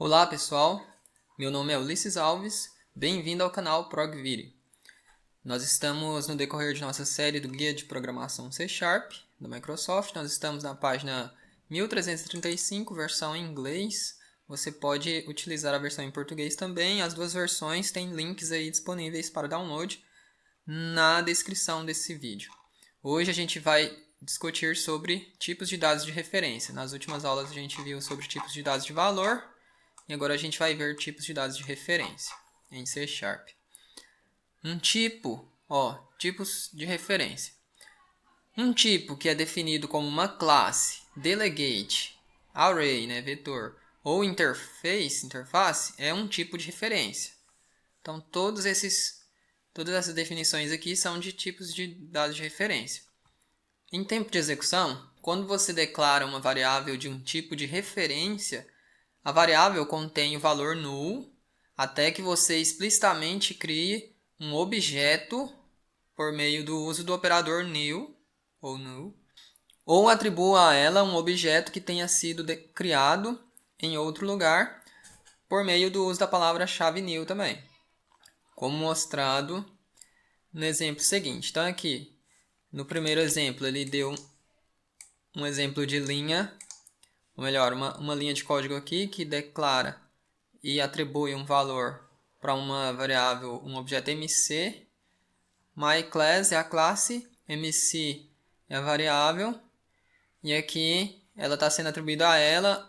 Olá pessoal, meu nome é Ulisses Alves, bem-vindo ao canal ProgViri. Nós estamos no decorrer de nossa série do Guia de Programação C# da Microsoft. Nós estamos na página 1335, versão em inglês. Você pode utilizar a versão em português também. As duas versões têm links aí disponíveis para download na descrição desse vídeo. Hoje a gente vai discutir sobre tipos de dados de referência. Nas últimas aulas a gente viu sobre tipos de dados de valor. E agora a gente vai ver tipos de dados de referência em C#. Um tipo, tipos de referência. Um tipo que é definido como uma classe, delegate, array, vetor, ou interface, é um tipo de referência. Então todas essas definições aqui são de tipos de dados de referência. Em tempo de execução, quando você declara uma variável de um tipo de referência, a variável contém o valor null até que você explicitamente crie um objeto por meio do uso do operador new ou atribua a ela um objeto que tenha sido criado em outro lugar por meio do uso da palavra-chave new também, como mostrado no exemplo seguinte. Então aqui, no primeiro exemplo, ele deu um exemplo de linha, ou melhor, uma linha de código aqui que declara e atribui um valor para uma variável, um objeto MC. MyClass é a classe, MC é a variável, e aqui ela está sendo atribuída a ela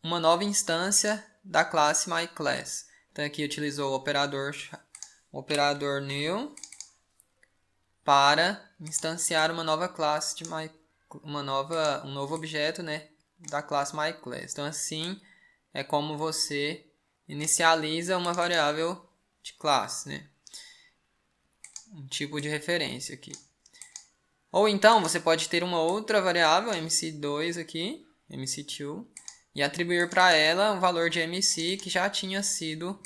uma nova instância da classe MyClass. Então aqui utilizou o operador new para instanciar uma nova classe de um novo objeto, da classe MyClass. Então assim é como você inicializa uma variável de classe, um tipo de referência aqui. Ou então você pode ter uma outra variável, MC2 aqui, MC2, e atribuir para ela um valor de MC que já tinha sido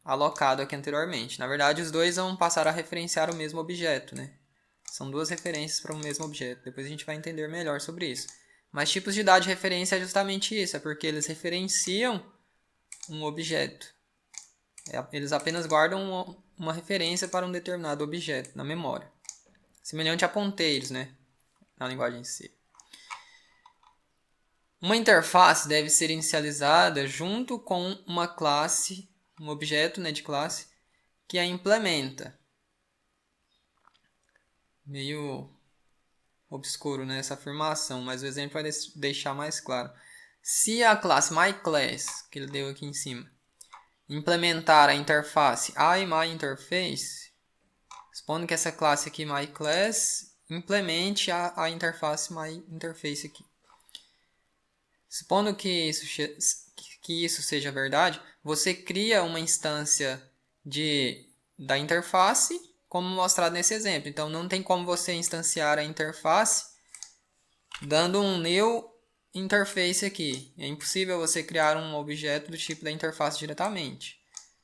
alocado aqui anteriormente. Na verdade, os dois vão passar a referenciar o mesmo objeto, São duas referências para o mesmo objeto. Depois a gente vai entender melhor sobre isso. Mas tipos de dado de referência é justamente isso, é porque eles referenciam um objeto. Eles apenas guardam uma referência para um determinado objeto na memória. Semelhante a ponteiros, na linguagem C. Uma interface deve ser inicializada junto com uma classe, um objeto de classe, que a implementa. Meio obscuro essa afirmação, mas o exemplo vai deixar mais claro. Se a classe MyClass, que ele deu aqui em cima, implementar a interface iMyInterface, supondo que essa classe aqui, MyClass, implemente a interface MyInterface aqui. Supondo que isso seja verdade, você cria uma instância da interface, como mostrado nesse exemplo. Então, não tem como você instanciar a interface dando um new interface aqui. É impossível você criar um objeto do tipo da interface diretamente.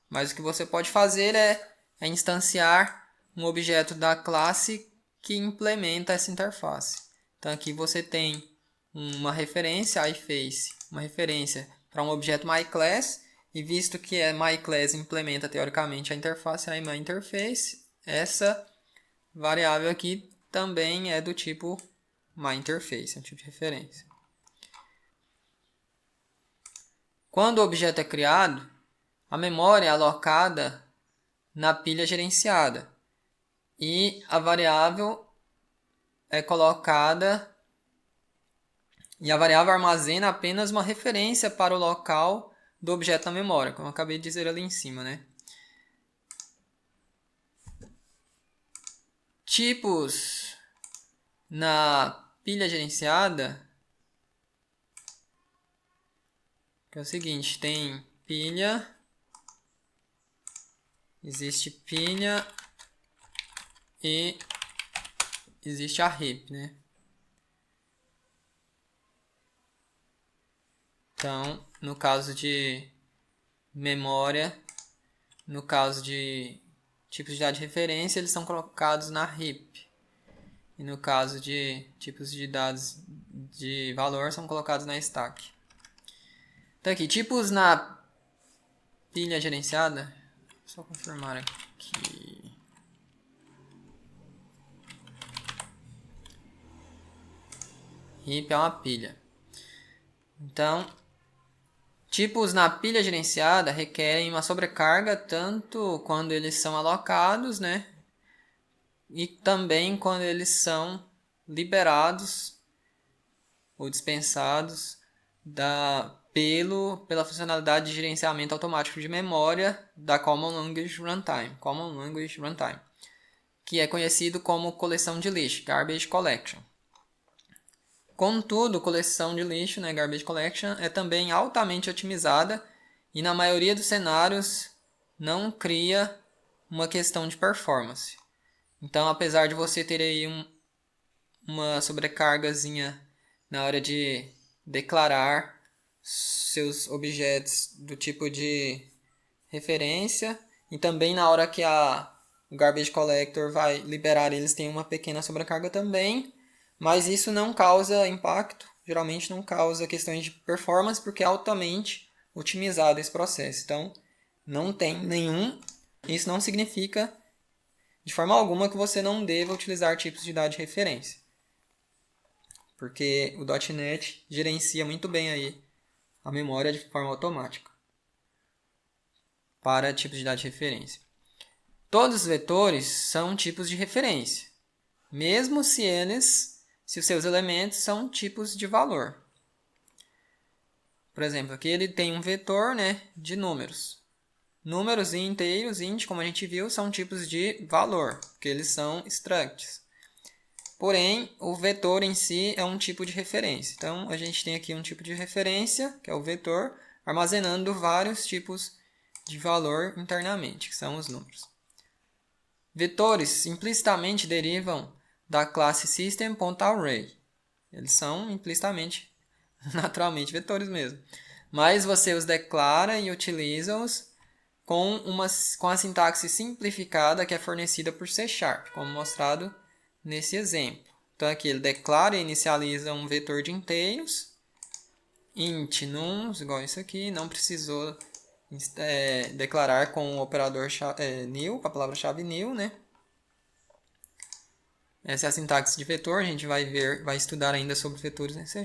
Mas o que você pode fazer é instanciar um objeto da classe que implementa essa interface. Então aqui você tem uma referência iFace, uma referência para um objeto MyClass, e visto que MyClass implementa teoricamente a interface iMyInterface, essa variável aqui também é do tipo MyInterface, é um tipo de referência. Quando o objeto é criado, a memória é alocada na pilha gerenciada e a variável é colocada e a variável armazena apenas uma referência para o local do objeto na memória, como eu acabei de dizer ali em cima, Tipos na pilha gerenciada, que é o seguinte, tem pilha, existe pilha e existe a heap, Então, no caso de memória, no caso de tipos de dados de referência, eles são colocados na heap. E no caso de tipos de dados de valor, são colocados na stack. Então aqui, tipos na pilha gerenciada. Só confirmar aqui. Heap é uma pilha. Então, tipos na pilha gerenciada requerem uma sobrecarga tanto quando eles são alocados, né? E também quando eles são liberados ou dispensados pela funcionalidade de gerenciamento automático de memória da Common Language Runtime, que é conhecido como coleção de lixo, Garbage Collection. Contudo, coleção de lixo, né, Garbage Collection, é também altamente otimizada e na maioria dos cenários não cria uma questão de performance. Então, apesar de você ter aí uma sobrecargazinha na hora de declarar seus objetos do tipo de referência e também na hora que o Garbage Collector vai liberar eles tem uma pequena sobrecarga também, mas isso não causa impacto, geralmente não causa questões de performance porque é altamente otimizado esse processo. Então, não tem nenhum, isso não significa de forma alguma que você não deva utilizar tipos de dado de referência. Porque o .NET gerencia muito bem aí a memória de forma automática para tipos de dado de referência. Todos os vetores são tipos de referência, mesmo se os seus elementos são tipos de valor. Por exemplo, aqui ele tem um vetor, né, de números. Números inteiros, int, como a gente viu, são tipos de valor, porque eles são structs. Porém, o vetor em si é um tipo de referência. Então, a gente tem aqui um tipo de referência, que é o vetor, armazenando vários tipos de valor internamente, que são os números. Vetores implicitamente derivam da classe System.Array. Eles são implicitamente, naturalmente, vetores mesmo. Mas você os declara e utiliza-os com a sintaxe simplificada que é fornecida por C#, como mostrado nesse exemplo. Então aqui ele declara e inicializa um vetor de inteiros, int nums, igual isso aqui, não precisou declarar com o operador new, com a palavra-chave new, né? Essa é a sintaxe de vetor, a gente vai estudar ainda sobre vetores em C#.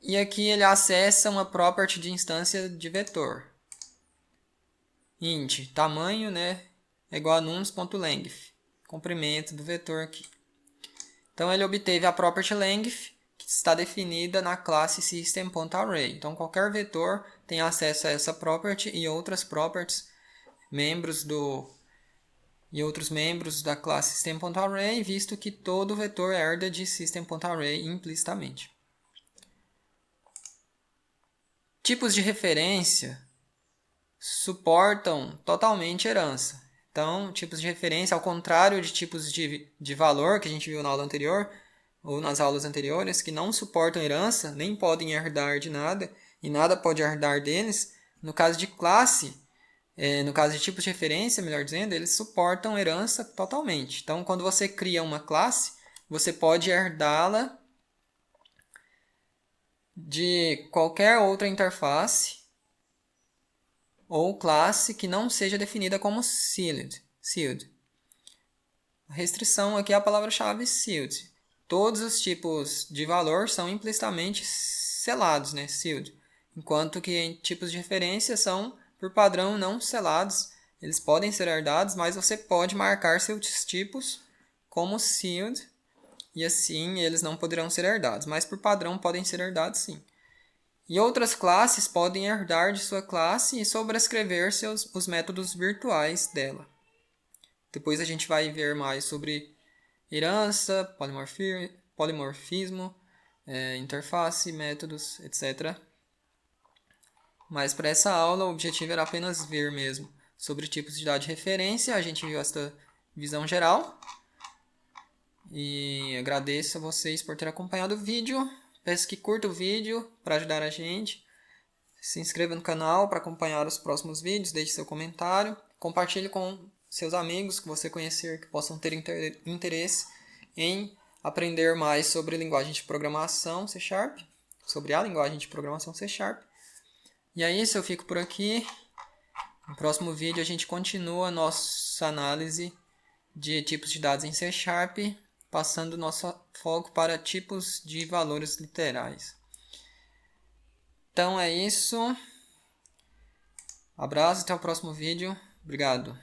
E aqui ele acessa uma property de instância de vetor. Int, tamanho, né, é igual a nums.length, comprimento do vetor aqui. Então ele obteve a property length, que está definida na classe System.Array. Então qualquer vetor tem acesso a essa property e outras properties, outros membros da classe System.Array, visto que todo vetor herda de System.Array implicitamente. Tipos de referência suportam totalmente herança. Então, tipos de referência, ao contrário de tipos de valor que a gente viu na aula anterior, ou nas aulas anteriores, que não suportam herança, nem podem herdar de nada, e nada pode herdar deles, no caso de classe, no caso de tipos de referência, melhor dizendo, eles suportam herança totalmente. Então, quando você cria uma classe, você pode herdá-la de qualquer outra interface ou classe que não seja definida como sealed. A restrição aqui é a palavra-chave sealed. Todos os tipos de valor são implicitamente selados, né? Sealed. Enquanto que tipos de referência são, por padrão, não selados. Eles podem ser herdados, mas você pode marcar seus tipos como sealed e assim eles não poderão ser herdados. Mas por padrão podem ser herdados sim. E outras classes podem herdar de sua classe e sobrescrever os métodos virtuais dela. Depois a gente vai ver mais sobre herança, polimorfismo, interface, métodos, etc. Mas para essa aula o objetivo era apenas ver mesmo sobre tipos de dado de referência. A gente viu esta visão geral. E agradeço a vocês por ter acompanhado o vídeo. Peço que curta o vídeo para ajudar a gente. Se inscreva no canal para acompanhar os próximos vídeos. Deixe seu comentário. Compartilhe com seus amigos que você conhecer que possam ter interesse em aprender mais sobre linguagem de programação C#, sobre a linguagem de programação C#. E é isso, eu fico por aqui. No próximo vídeo a gente continua a nossa análise de tipos de dados em C#, passando nosso foco para tipos de valores literais. Então é isso. Abraço, até o próximo vídeo. Obrigado.